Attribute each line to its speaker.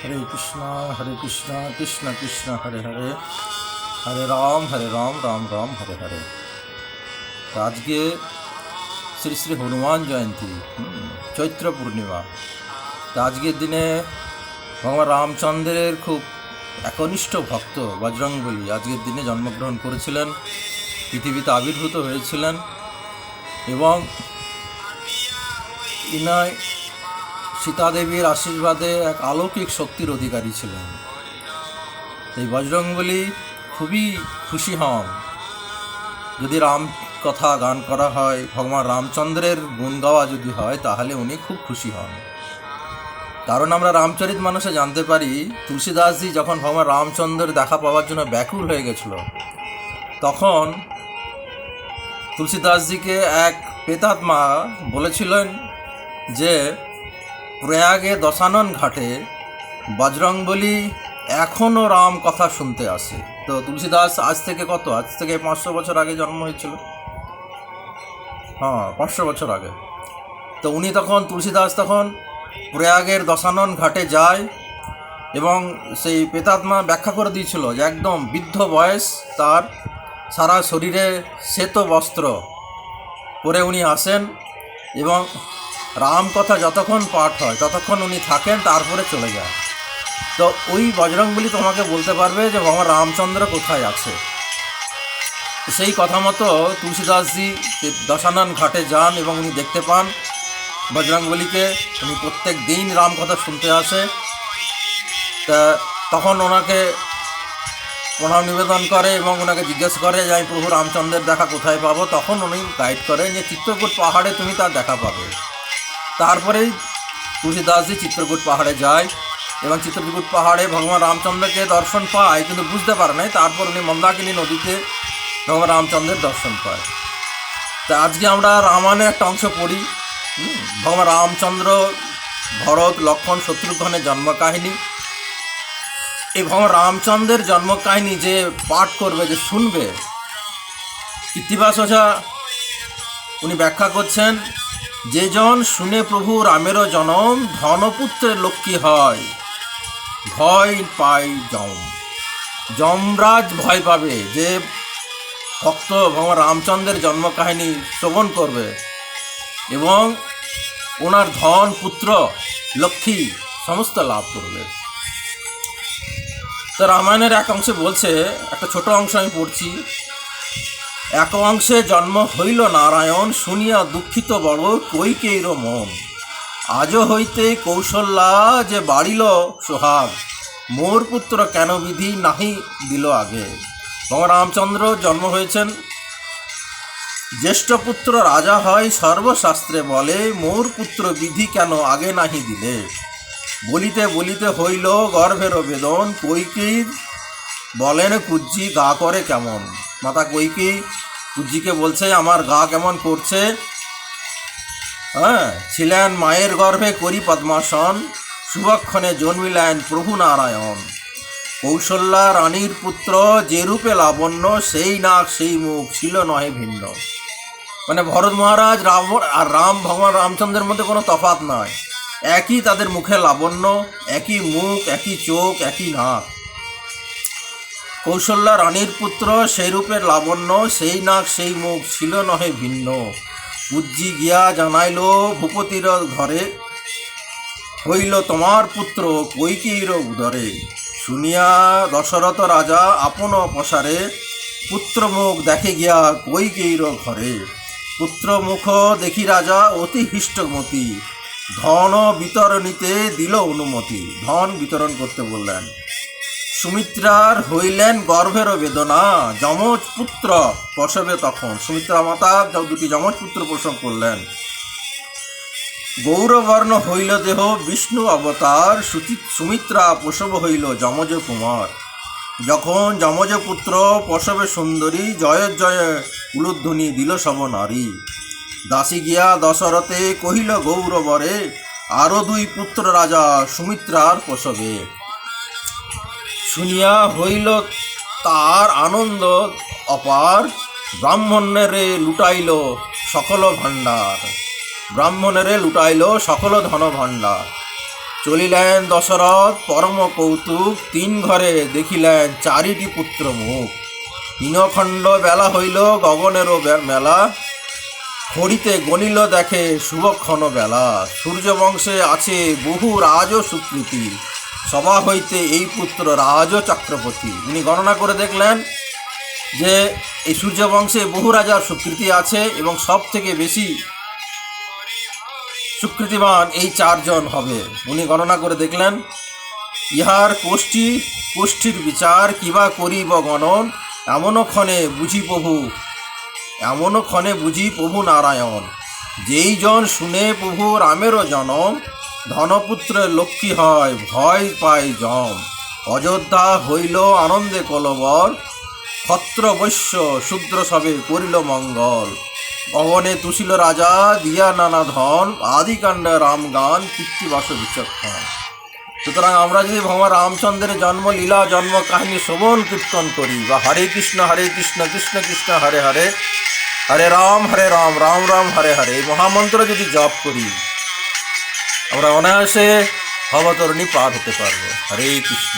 Speaker 1: হরে কৃষ্ণ কৃষ্ণ কৃষ্ণ হরে হরে, হরে রাম রাম রাম হরে হরে। তো আজকে শ্রী শ্রী হনুমান জয়ন্তী, চৈত্র পূর্ণিমা। তো আজকের দিনে ভগবান রামচন্দ্রের খুব একনিষ্ঠ ভক্ত বজরংবলী আজকের দিনে জন্মগ্রহণ করেছিলেন, পৃথিবীতে আবির্ভূত হয়েছিলেন এবং ইনায় সীতাদেবীর আশীর্বাদে এক অলৌকিক শক্তির অধিকারী ছিলেন। এই বজরংবলী খুবই খুশি হন যদি রাম কথা গান করা হয়, ভগবান রামচন্দ্রের গুণ গাওয়া যদি হয়, তাহলে উনি খুব খুশি হন। কারণ আমরা রামচরিত মানুষে জানতে পারি, তুলসীদাসজি যখন ভগবান রামচন্দ্রের দেখা পাওয়ার জন্য ব্যাকুল হয়ে গেছিল, তখন তুলসীদাসজিকে এক প্রেতাত্মা বলেছিলেন যে প্রয়াগে দশানন ঘাটে বজরংবলী এখনও রাম কথা শুনতে আসে। তো তুলসীদাস আজ থেকে 500 বছর আগে জন্ম হয়েছিল। 500 বছর আগে। তো উনি তখন তুলসীদাস তখন প্রয়াগের দশানন ঘাটে যায় এবং সেই প্রেতাত্মা ব্যাখ্যা করে দিয়েছিল যে একদম বৃদ্ধ বয়স, তার সারা শরীরে শ্বেত বস্ত্র পরে উনি আসেন এবং রাম কথা যতক্ষণ পাঠ হয় ততক্ষণ উনি থাকেন, তারপরে চলে যায়। তো ওই বজরংবলী তোমাকে বলতে পারবে যে ভগবান রামচন্দ্র কোথায় আছে। সেই কথা মতো তুলসীদাসজি দশানন ঘাটে যান এবং উনি দেখতে পান বজরংবলীকে। উনি প্রত্যেক দিন রাম কথা শুনতে আসে। তা তখন ওনাকে প্রণাম নিবেদন করে এবং ওনাকে জিজ্ঞেস করে যে আমি প্রভু রামচন্দ্রের দেখা কোথায় পাবো। তখন উনি গাইড করেন যে চিত্রকূট পাহাড়ে তুমি তার দেখা পাবে। তারপরেই তুলসীদাসজি চিত্রকূট পাহাড়ে যায় এবং চিত্রকূট পাহাড়ে ভগবান রামচন্দ্রকে দর্শন পায়, কিন্তু বুঝতে পারে নাই। তারপর উনি মন্দাকিনী নদীতে ভগবান রামচন্দ্রের দর্শন পায়। তা আজকে আমরা রামায়ণের একটা অংশ পড়ি, ভগবান রামচন্দ্র, ভরত, লক্ষ্মণ, শত্রুঘ্নের জন্মকাহিনী। এই ভগবান রামচন্দ্রের জন্মকাহিনী যে পাঠ করবে, যে শুনবে, কৃত্তিবাস ওঝা উনি ব্যাখ্যা করছেন, যে জন শুনে প্রভু রামেরও জনম, ধনপুত্রের লক্ষ্মী হয়, ভয় পাই যমরাজ ভয় পাবে। যে ভক্ত ভগবান রামচন্দ্রের জন্মকাহিনী শ্রবণ করবে এবং ওনার ধন, পুত্র, লক্ষ্মী সমস্ত লাভ করবে। তো রামায়ণের এক অংশে বলছে, একটা ছোট অংশ আমি পড়ছি। এক অংশে জন্ম হইল নারায়ণ, শুনিয়া দুঃখিত বড় কৈকেয়ীর মন। আজও হইতে কৌশল্যা যে বাড়িল সোহাগ, মোর পুত্র কেন বিধি নাহি দিল আগে। ভগবান রামচন্দ্র জন্ম হয়েছেন, জ্যেষ্ঠ পুত্র রাজা হয় সর্বশাস্ত্রে বলে, মোর পুত্র বিধি কেন আগে নাহি দিলে। বলিতে বলিতে হইল গর্ভের বেদন, কৈকেয়ীর বলেন কুজ্জি গা করে কেমন। মাতা কৈকেয়ী কুজ্জিকে বলছে আমার গা কেমন করছে। ছিলেন মায়ের গর্ভে করি পদ্মাসন, শুভক্ষণে জন্মিলেন প্রভু নারায়ণ। কৌশল্যা রানীর পুত্র, যে রূপে লাবণ্য, সেই নাক সেই মুখ ছিল নহে ভিন্ন। মানে ভরত মহারাজ, রাবণ আর রাম, ভগবান রামচন্দ্রের মধ্যে কোনো তফাৎ নয়। একই তাদের মুখে লাবণ্য, একই মুখ, একই চোখ, একই নাক। কৌশল্যা রানীর পুত্র, সেই রূপের লাবণ্য, সেই নাক সেই মুখ ছিল নহে ভিন্ন। কুজ্জি গিয়া জানাইল ভূপতির ঘরে, হইল তোমার পুত্র কৈকেয়ীর উদরে। শুনিয়া দশরথ রাজা আপন প্রসারে, পুত্র মুখ দেখে গিয়া কৈকেয়ীর ঘরে। পুত্র মুখ দেখি রাজা অতি হৃষ্টমতি, ধন বিতরণীতে দিল অনুমতি। ধন বিতরণ করতে বললেন। সুমিত্রার হইলেন গর্ভের বেদনা, যমজ পুত্র প্রসবে তখন। সুমিত্রা মাতা দুটি যমজ পুত্র প্রসব করলেন। গৌরবর্ণ হইল দেহ বিষ্ণু অবতার, সুমিত্রা প্রসব হইল যমজ কুমার। যখন যমজ পুত্র প্রসবে সুন্দরী, জয় জয় উলুধ্বনি দিল সব নারী। দাসী গিয়া দশরথে কহিল গৌরবরে, আরো দুই পুত্র রাজা সুমিত্রার প্রসবে। শুনিয়া হইল তার আনন্দ অপার, ব্রাহ্মণেরে লুটাইল সকল ভাণ্ডার। ব্রাহ্মণেরে লুটাইল সকল ধন ভাণ্ডার। চলিলেন দশরথ পরম কৌতুক, তিন ঘরে দেখিলেন চারিটি পুত্র মুখ। তিনখণ্ড বেলা হইল গগনেরও মেলা, খড়িতে গণিল দেখে শুভক্ষণ বেলা। সূর্যবংশে আছে বহু রাজ সুকৃতি, সভা হইতে এই পুত্র রাজ চক্রবর্তী। উনি গণনা করে দেখলেন যে এই সূর্যবংশে বহু রাজার সুকৃতি আছে এবং সব থেকে বেশি সুকৃতিবান এই চারজন হবে। উনি গণনা করে দেখলেন, ইহার কোষ্ঠীর বিচার কিবা করিব গণন, এমনও ক্ষণে বুঝি প্রভু নারায়ণ। যেই জন শুনে প্রভু রামেরও জনম, ধনপুত্রের লক্ষ্মী হয় ভয় পায় যম। অযোধ্যা হইল আনন্দে কলবর, ক্ষত্র বৈশ্য শূদ্র সবে করিল মঙ্গল। গগনে তুষিল রাজা দিয়া নানা ধন, আদিকাণ্ড রাম গান কীর্তিবাস বিচক্ষণ। সুতরাং আমরা যদি ভগবান রামচন্দ্রের জন্ম লীলা জন্ম কাহিনী শ্রবণ কীর্তন করি, বা হরে কৃষ্ণ কৃষ্ণ কৃষ্ণ হরে হরে, হরে রাম রাম রাম হরে হরে, এই মহামন্ত্র যদি জপ করি, আমরা অনায়াসে ভবতরণী পার হতে পারবো। হরে কৃষ্ণ।